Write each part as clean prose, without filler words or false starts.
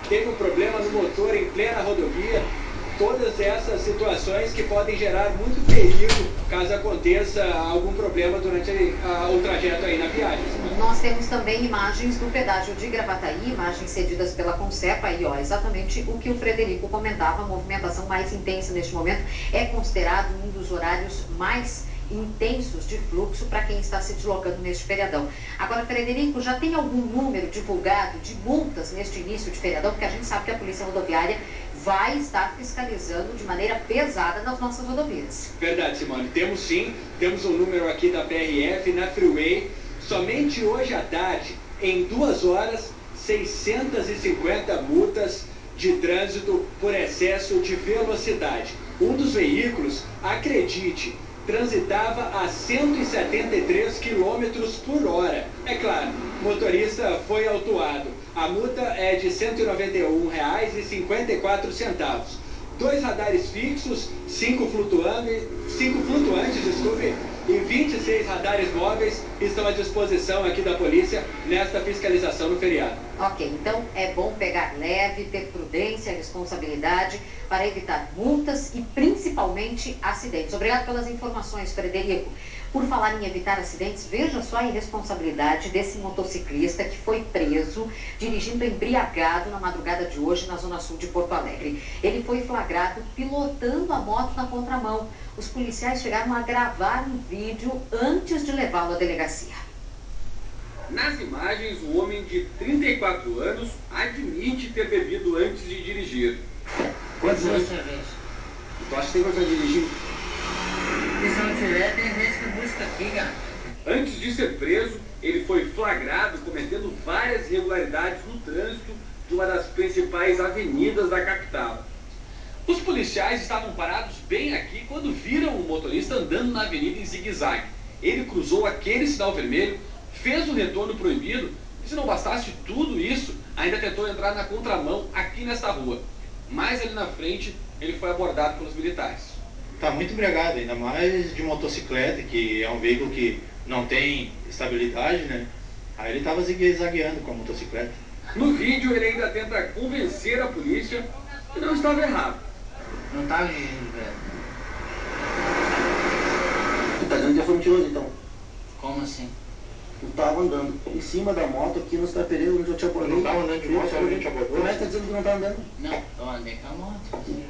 Teve um problema no motor em plena rodovia. Todas essas situações que podem gerar muito perigo caso aconteça algum problema durante o trajeto aí na viagem. Nós temos também imagens do pedágio de Gravataí, imagens cedidas pela Concepa, aí ó, exatamente o que o Frederico comentava, a movimentação mais intensa neste momento é considerado um dos horários mais intensos de fluxo para quem está se deslocando neste feriadão. Agora, Frederico, já tem algum número divulgado de multas neste início de feriadão? Porque a gente sabe que a Polícia Rodoviária vai estar fiscalizando de maneira pesada nas nossas rodovias. Verdade, Simone. Temos sim, temos um número aqui da PRF na Freeway. Somente hoje à tarde, em 2 horas, 650 multas de trânsito por excesso de velocidade. Um dos veículos, acredite, transitava a 173 km por hora. É claro, o motorista foi autuado. A multa é de R$ 191,54. 2 radares fixos, 5 flutuantes, e 26 radares móveis estão à disposição aqui da polícia nesta fiscalização no feriado. Ok, então é bom pegar leve, ter prudência, responsabilidade para evitar multas e principalmente acidentes. Obrigado pelas informações, Frederico. Por falar em evitar acidentes, veja só a irresponsabilidade desse motociclista que foi preso dirigindo embriagado na madrugada de hoje na zona sul de Porto Alegre. Ele foi flagrado pilotando a moto na contramão. Os policiais chegaram a gravar um vídeo antes de levá-lo à delegacia. Nas imagens, o homem de 34 anos admite ter bebido antes de dirigir. Quantos anos? Tu acha que tem coisa de dirigir? E se não tiver, tem gente que busca aqui, cara. Antes de ser preso, ele foi flagrado cometendo várias irregularidades no trânsito de uma das principais avenidas da capital. Os policiais estavam parados bem aqui quando viram o motorista andando na avenida em zigue-zague. Ele cruzou aquele sinal vermelho, fez o retorno proibido e, se não bastasse tudo isso, ainda tentou entrar na contramão aqui nesta rua. Mais ali na frente, ele foi abordado pelos militares. Está muito embriagado, ainda mais de motocicleta, que é um veículo que não tem estabilidade, né? Aí ele estava zigue-zagueando com a motocicleta. No vídeo, ele ainda tenta convencer a polícia que não estava errado. Não tá dirigindo, velho. Tu tá dizendo que foi mentiroso, então? Como assim? Tu tava andando em cima da moto aqui nos Tapereiros, onde eu te abordei. Não tava andando de moto, a gente abordou? Como é que tá dizendo que não tá andando? Não, eu andei com a moto.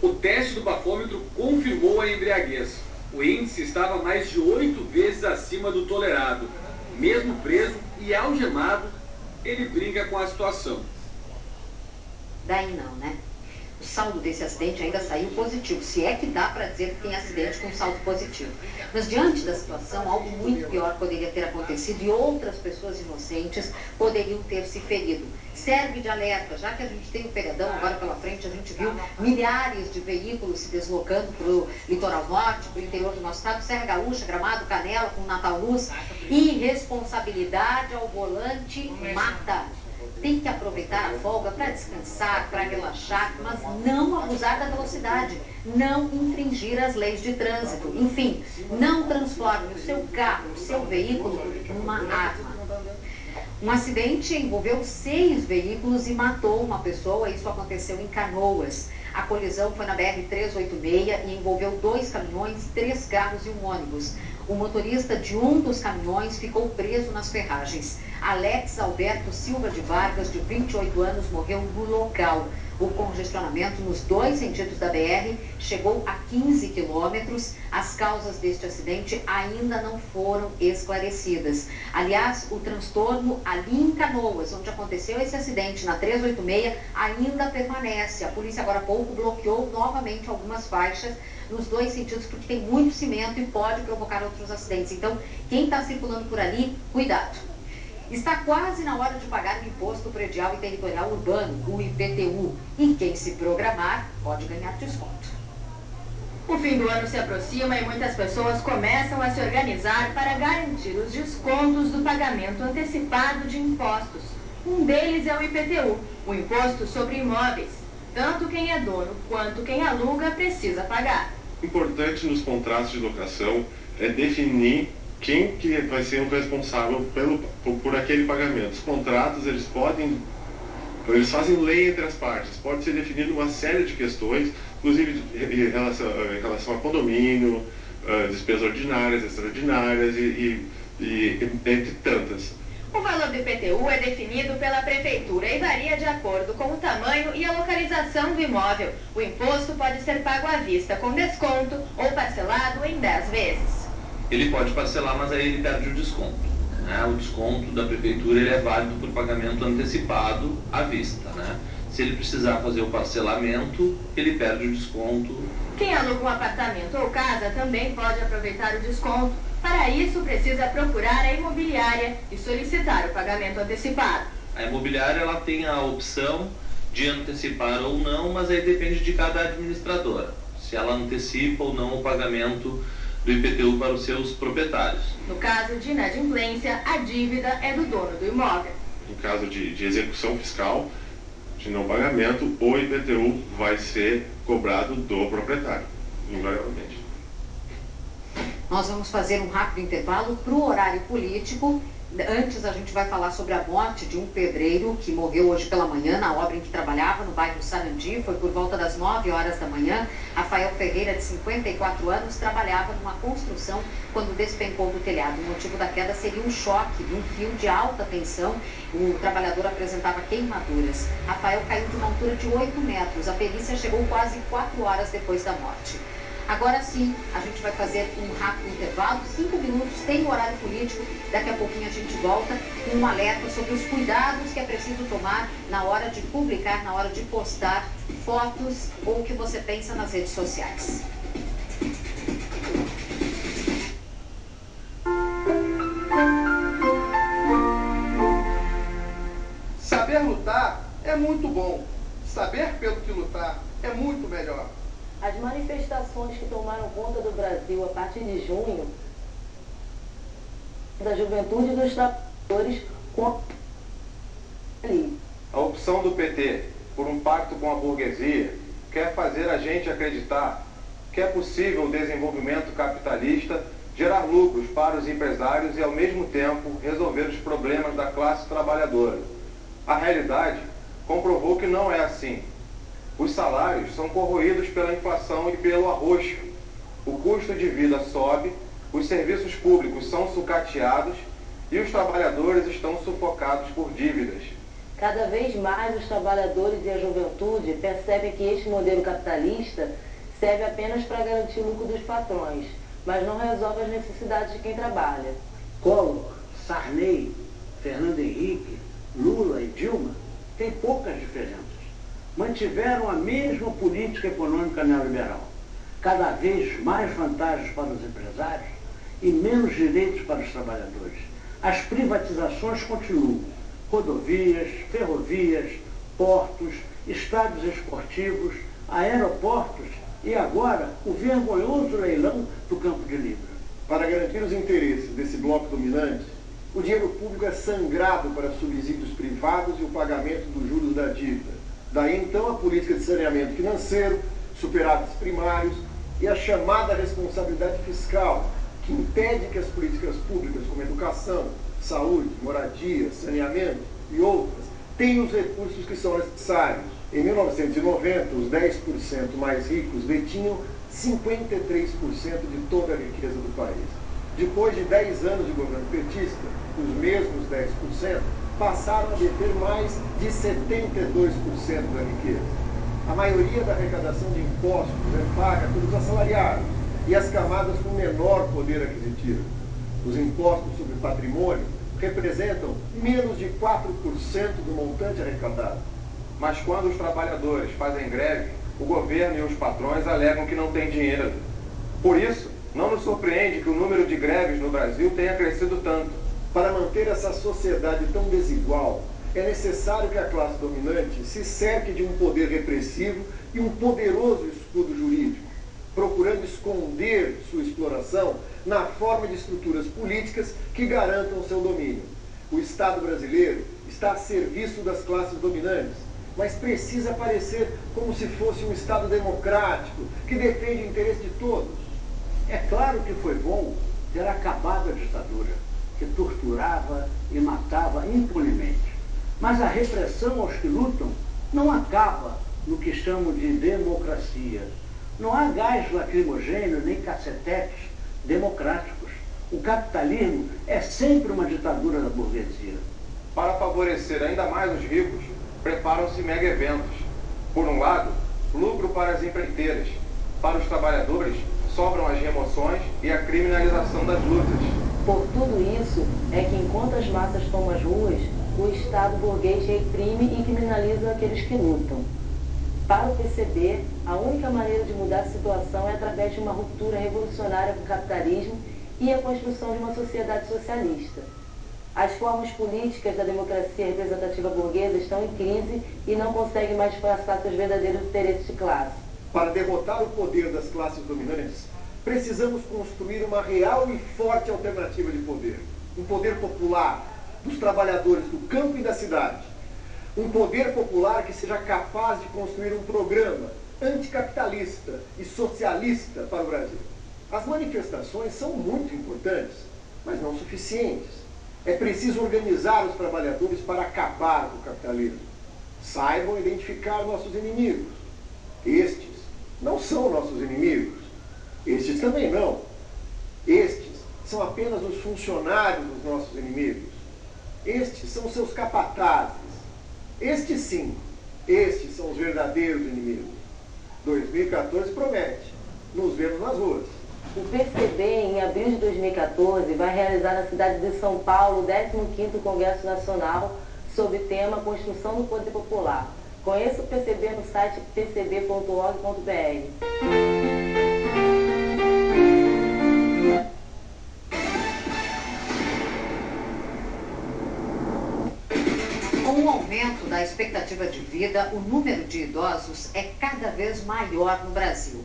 O teste do bafômetro confirmou a embriaguez. O índice estava mais de 8 vezes acima do tolerado. Mesmo preso e algemado, ele brinca com a situação. Daí não, né? O saldo desse acidente ainda saiu positivo, se é que dá para dizer que tem acidente com saldo positivo. Mas diante da situação, algo muito pior poderia ter acontecido e outras pessoas inocentes poderiam ter se ferido. Serve de alerta, já que a gente tem o feriadão agora pela frente, a gente viu milhares de veículos se deslocando para o litoral norte, para o interior do nosso estado, Serra Gaúcha, Gramado, Canela, com Natal Luz. Irresponsabilidade ao volante mata. Tem que aproveitar a folga para descansar, para relaxar, mas não abusar da velocidade, não infringir as leis de trânsito. Enfim, não transforme o seu carro, o seu veículo, numa arma. Um acidente envolveu 6 veículos e matou uma pessoa. Isso aconteceu em Canoas. A colisão foi na BR-386 e envolveu 2 caminhões, 3 carros e um ônibus. O motorista de um dos caminhões ficou preso nas ferragens. Alex Alberto Silva de Vargas, de 28 anos, morreu no local. O congestionamento nos 2 sentidos da BR chegou a 15 quilômetros. As causas deste acidente ainda não foram esclarecidas. Aliás, o transtorno ali em Canoas, onde aconteceu esse acidente, na 386, ainda permanece. A polícia agora há pouco bloqueou novamente algumas faixas nos 2 sentidos, porque tem muito cimento e pode provocar outros acidentes. Então, quem está circulando por ali, cuidado. Está quase na hora de pagar o Imposto Predial e Territorial Urbano, o IPTU. E quem se programar pode ganhar desconto. O fim do ano se aproxima e muitas pessoas começam a se organizar para garantir os descontos do pagamento antecipado de impostos. Um deles é o IPTU, o Imposto sobre Imóveis. Tanto quem é dono quanto quem aluga precisa pagar. Importante nos contratos de locação é definir quem que vai ser o responsável por aquele pagamento. Os contratos, eles podem Eles fazem lei entre as partes. Pode ser definido uma série de questões, inclusive em relação a condomínio, despesas ordinárias, extraordinárias e entre tantas. O valor do IPTU é definido pela Prefeitura e varia de acordo com o tamanho e a localização do imóvel. O imposto pode ser pago à vista, com desconto ou parcelado em 10 vezes. Ele pode parcelar, mas aí ele perde o desconto. Né? O desconto da Prefeitura ele é válido por pagamento antecipado à vista. Né? Se ele precisar fazer o parcelamento, ele perde o desconto. Quem aluga um apartamento ou casa também pode aproveitar o desconto. Para isso, precisa procurar a imobiliária e solicitar o pagamento antecipado. A imobiliária ela tem a opção de antecipar ou não, mas aí depende de cada administradora, se ela antecipa ou não o pagamento do IPTU para os seus proprietários. No caso de inadimplência, a dívida é do dono do imóvel. Em caso de execução fiscal, de não pagamento, o IPTU vai ser cobrado do proprietário, invariavelmente. Nós vamos fazer um rápido intervalo para o horário político. Antes a gente vai falar sobre a morte de um pedreiro que morreu hoje pela manhã na obra em que trabalhava no bairro Sarandi. Foi por volta das 9 horas da manhã. Rafael Ferreira, de 54 anos, trabalhava numa construção quando despencou do telhado. O motivo da queda seria um choque de um fio de alta tensão. O trabalhador apresentava queimaduras. Rafael caiu de uma altura de 8 metros. A perícia chegou quase 4 horas depois da morte. Agora sim, a gente vai fazer um rápido intervalo, 5 minutos, tem o horário político, daqui a pouquinho a gente volta com um alerta sobre os cuidados que é preciso tomar na hora de publicar, na hora de postar fotos ou o que você pensa nas redes sociais. Saber lutar é muito bom, saber pelo que lutar é muito melhor. As manifestações que tomaram conta do Brasil a partir de junho, da juventude e dos trabalhadores com a opção do PT por um pacto com a burguesia quer fazer a gente acreditar que é possível o desenvolvimento capitalista gerar lucros para os empresários e, ao mesmo tempo, resolver os problemas da classe trabalhadora. A realidade comprovou que não é assim. Os salários são corroídos pela inflação e pelo arroxo. O custo de vida sobe, os serviços públicos são sucateados e os trabalhadores estão sufocados por dívidas. Cada vez mais os trabalhadores e a juventude percebem que este modelo capitalista serve apenas para garantir o lucro dos patrões, mas não resolve as necessidades de quem trabalha. Collor, Sarney, Fernando Henrique, Lula e Dilma têm poucas diferenças. Mantiveram a mesma política econômica neoliberal. Cada vez mais vantagens para os empresários e menos direitos para os trabalhadores. As privatizações continuam. Rodovias, ferrovias, portos, estádios esportivos, aeroportos e agora o vergonhoso leilão do Campo de Libra. Para garantir os interesses desse bloco dominante, o dinheiro público é sangrado para subsídios privados e o pagamento dos juros da dívida. Daí então a política de saneamento financeiro, superávites primários e a chamada responsabilidade fiscal, que impede que as políticas públicas como educação, saúde, moradia, saneamento e outras tenham os recursos que são necessários. Em 1990, os 10% mais ricos detinham 53% de toda a riqueza do país. Depois de 10 anos de governo petista, os mesmos 10% passaram a deter mais de 72% da riqueza. A maioria da arrecadação de impostos é paga pelos assalariados e as camadas com menor poder aquisitivo. Os impostos sobre patrimônio representam menos de 4% do montante arrecadado. Mas quando os trabalhadores fazem greve, o governo e os patrões alegam que não tem dinheiro. Por isso, não nos surpreende que o número de greves no Brasil tenha crescido tanto. Para manter essa sociedade tão desigual, é necessário que a classe dominante se cerque de um poder repressivo e um poderoso escudo jurídico, procurando esconder sua exploração na forma de estruturas políticas que garantam seu domínio. O Estado brasileiro está a serviço das classes dominantes, mas precisa aparecer como se fosse um Estado democrático que defende o interesse de todos. É claro que foi bom ter acabado a ditadura, que torturava e matava impunemente. Mas a repressão aos que lutam não acaba no que chamo de democracia. Não há gás lacrimogêneo nem cacetetes democráticos. O capitalismo é sempre uma ditadura da burguesia. Para favorecer ainda mais os ricos, preparam-se mega eventos. Por um lado, lucro para as empreiteiras. Para os trabalhadores, sobram as remoções e a criminalização das lutas. Por tudo isso, é que enquanto as massas tomam as ruas, o Estado burguês reprime e criminaliza aqueles que lutam. Para o PCB, a única maneira de mudar a situação é através de uma ruptura revolucionária com o capitalismo e a construção de uma sociedade socialista. As formas políticas da democracia representativa burguesa estão em crise e não conseguem mais disfarçar seus verdadeiros interesses de classe. Para derrotar o poder das classes dominantes, precisamos construir uma real e forte alternativa de poder. Um poder popular dos trabalhadores do campo e da cidade. Um poder popular que seja capaz de construir um programa anticapitalista e socialista para o Brasil. As manifestações são muito importantes, mas não suficientes. É preciso organizar os trabalhadores para acabar com o capitalismo. Saibam identificar nossos inimigos. Estes não são nossos inimigos. Estes também não. Estes são apenas os funcionários dos nossos inimigos. Estes são seus capatazes. Estes sim, estes são os verdadeiros inimigos. 2014 promete. Nos vemos nas ruas. O PCB, em abril de 2014, vai realizar na cidade de São Paulo o 15º Congresso Nacional sob o tema Construção do Poder Popular. Conheça o PCB no site pcb.org.br. Com o aumento da expectativa de vida, o número de idosos é cada vez maior no Brasil.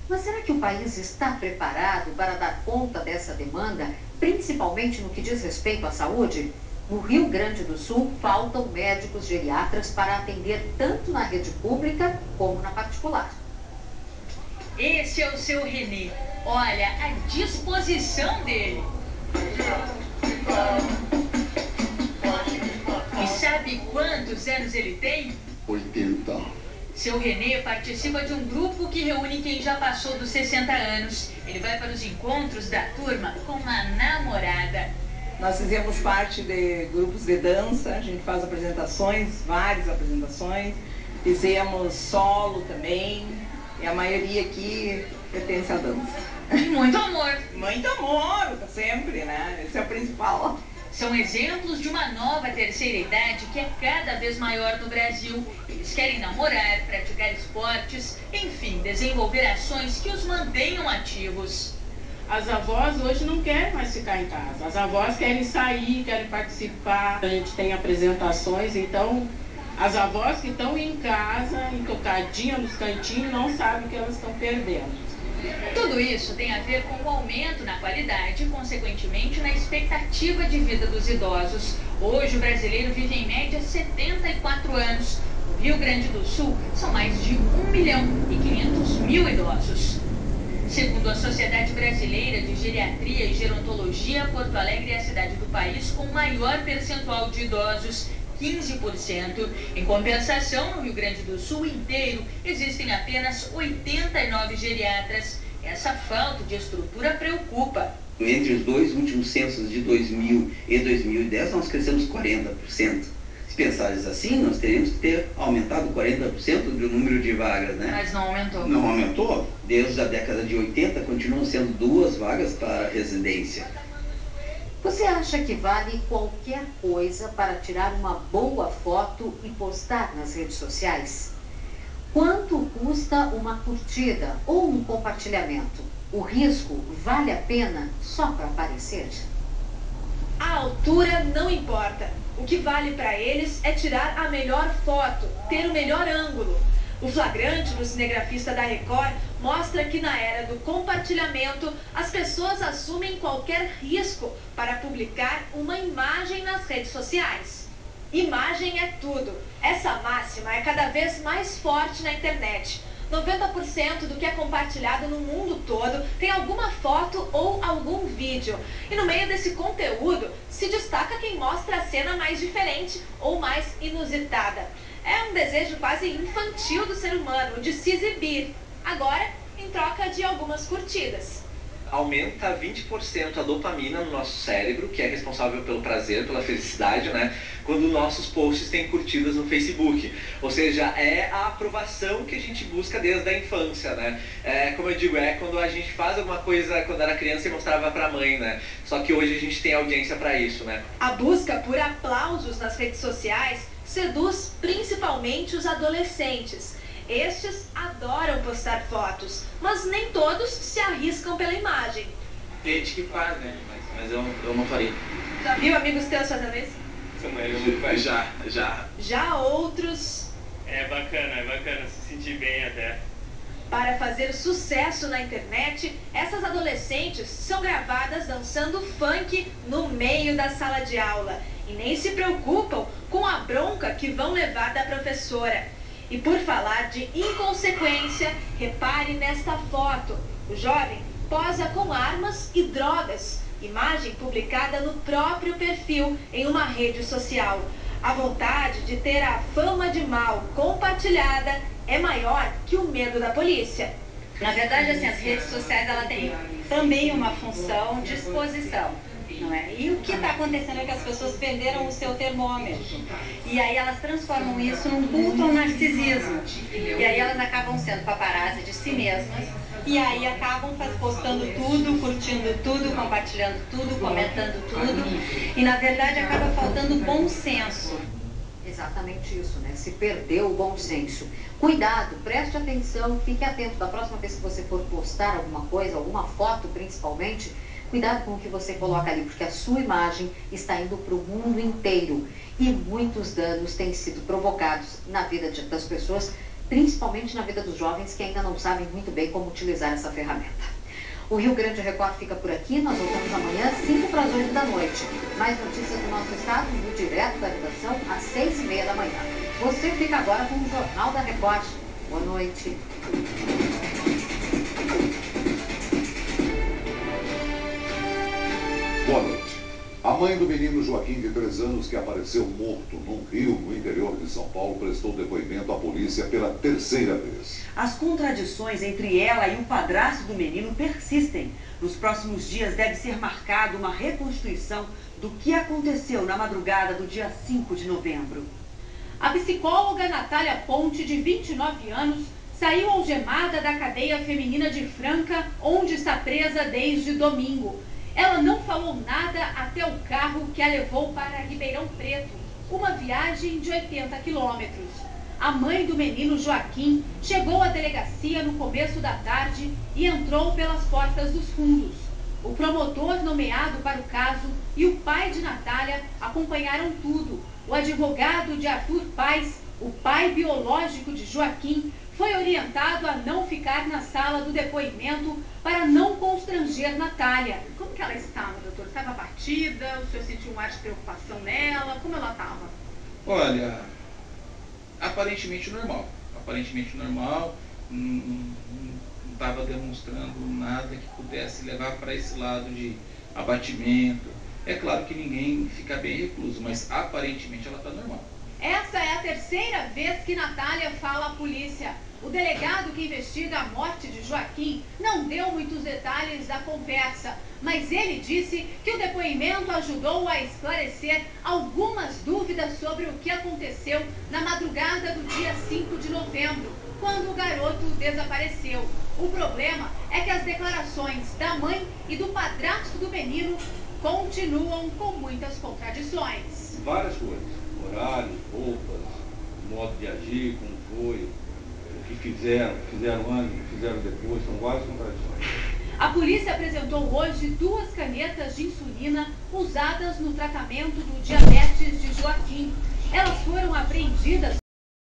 Mas será que o país está preparado para dar conta dessa demanda, principalmente no que diz respeito à saúde? No Rio Grande do Sul, faltam médicos geriatras para atender tanto na rede pública como na particular. Esse é o seu Renê. Olha a disposição dele. E sabe quantos anos ele tem? 80. Seu Renê participa de um grupo que reúne quem já passou dos 60 anos. Ele vai para os encontros da turma com uma namorada. Nós fizemos parte de grupos de dança, a gente faz apresentações, várias apresentações. Fizemos solo também, e a maioria aqui pertence à dança. E muito amor. Muito amor, sempre, né? Esse é o principal. São exemplos de uma nova terceira idade que é cada vez maior no Brasil. Eles querem namorar, praticar esportes, enfim, desenvolver ações que os mantenham ativos. As avós hoje não querem mais ficar em casa. As avós querem sair, querem participar. A gente tem apresentações, então as avós que estão em casa, entocadinhas nos cantinhos, não sabem que elas estão perdendo. Tudo isso tem a ver com o aumento na qualidade e, consequentemente, na expectativa de vida dos idosos. Hoje, o brasileiro vive em média 74 anos. No Rio Grande do Sul, são mais de 1.500.000 idosos. Segundo a Sociedade Brasileira de Geriatria e Gerontologia, Porto Alegre é a cidade do país com o maior percentual de idosos, 15%. Em compensação, no Rio Grande do Sul inteiro, existem apenas 89 geriatras. Essa falta de estrutura preocupa. Entre os dois últimos censos de 2000 e 2010, nós crescemos 40%. Se pensares assim, nós teríamos que ter aumentado 40% do número de vagas, né? Mas não aumentou. Não aumentou. Desde a década de 80, continuam sendo 2 vagas para residência. Você acha que vale qualquer coisa para tirar uma boa foto e postar nas redes sociais? Quanto custa uma curtida ou um compartilhamento? O risco vale a pena só para aparecer? A altura não importa. O que vale para eles é tirar a melhor foto, ter o melhor ângulo. O flagrante do cinegrafista da Record mostra que na era do compartilhamento, as pessoas assumem qualquer risco para publicar uma imagem nas redes sociais. Imagem é tudo. Essa máxima é cada vez mais forte na internet. 90% do que é compartilhado no mundo todo tem alguma foto ou algum vídeo. E no meio desse conteúdo se destaca quem mostra a cena mais diferente ou mais inusitada. É um desejo quase infantil do ser humano de se exibir, agora em troca de algumas curtidas. Aumenta 20% a dopamina no nosso cérebro, que é responsável pelo prazer, pela felicidade, né? Quando nossos posts têm curtidas no Facebook. Ou seja, é a aprovação que a gente busca desde a infância, né? Como eu digo, é quando a gente faz alguma coisa quando era criança e mostrava pra mãe, né? Só que hoje a gente tem audiência pra isso, né? A busca por aplausos nas redes sociais seduz principalmente os adolescentes. Estes adoram postar fotos, mas nem todos se arriscam pela imagem. Tem gente que faz, né? Mas eu não faria. Já viu amigos teus fazendo isso? Já. Já outros... É bacana se sentir bem até. Para fazer sucesso na internet, essas adolescentes são gravadas dançando funk no meio da sala de aula. E nem se preocupam com a bronca que vão levar da professora. E por falar de inconsequência, repare nesta foto. O jovem posa com armas e drogas. Imagem publicada no próprio perfil em uma rede social. A vontade de ter a fama de mal compartilhada é maior que o medo da polícia. Na verdade, assim, as redes sociais ela tem também uma função de exposição. Não é? E o que está acontecendo é que as pessoas perderam o seu termômetro. E aí elas transformam isso num culto ao narcisismo. E aí elas acabam sendo paparazzi de si mesmas. E aí acabam postando tudo, curtindo tudo, compartilhando tudo, comentando tudo. E na verdade acaba faltando bom senso. Exatamente isso, né? Se perdeu o bom senso. Cuidado, preste atenção, fique atento. Da próxima vez que você for postar alguma coisa, alguma foto principalmente, cuidado com o que você coloca ali, porque a sua imagem está indo para o mundo inteiro. E muitos danos têm sido provocados na vida das pessoas, principalmente na vida dos jovens que ainda não sabem muito bem como utilizar essa ferramenta. O Rio Grande Record fica por aqui, nós voltamos amanhã, 5 para as 8 da noite. Mais notícias do nosso estado, no direto da redação, às 6h30 da manhã. Você fica agora com o Jornal da Record. Boa noite. Boa noite. A mãe do menino Joaquim, de 3 anos, que apareceu morto num rio no interior de São Paulo, prestou depoimento à polícia pela 3ª vez. As contradições entre ela e o padrasto do menino persistem. Nos próximos dias deve ser marcada uma reconstituição do que aconteceu na madrugada do dia 5 de novembro. A psicóloga Natália Ponte, de 29 anos, saiu algemada da cadeia feminina de Franca, onde está presa desde domingo. Ela não falou nada até o carro que a levou para Ribeirão Preto, uma viagem de 80 quilômetros. A mãe do menino Joaquim chegou à delegacia no começo da tarde e entrou pelas portas dos fundos. O promotor nomeado para o caso e o pai de Natália acompanharam tudo. O advogado de Arthur Paes, o pai biológico de Joaquim, foi orientado a não ficar na sala do depoimento para não constranger Natália. Como que ela estava, doutor? Estava abatida? O senhor sentiu um ar de preocupação nela? Como ela estava? Olha, aparentemente normal. Aparentemente normal, não estava demonstrando nada que pudesse levar para esse lado de abatimento. É claro que ninguém fica bem recluso, mas aparentemente ela está normal. Essa é a 3ª vez que Natália fala à polícia. O delegado que investiga a morte de Joaquim não deu muitos detalhes da conversa, mas ele disse que o depoimento ajudou a esclarecer algumas dúvidas sobre o que aconteceu na madrugada do dia 5 de novembro, quando o garoto desapareceu. O problema é que as declarações da mãe e do padrasto do menino continuam com muitas contradições. Várias coisas, horários, roupas, modo de agir, como foi, o que fizeram antes, o que fizeram depois, são várias contradições. A polícia apresentou hoje 2 canetas de insulina usadas no tratamento do diabetes de Joaquim. Elas foram apreendidas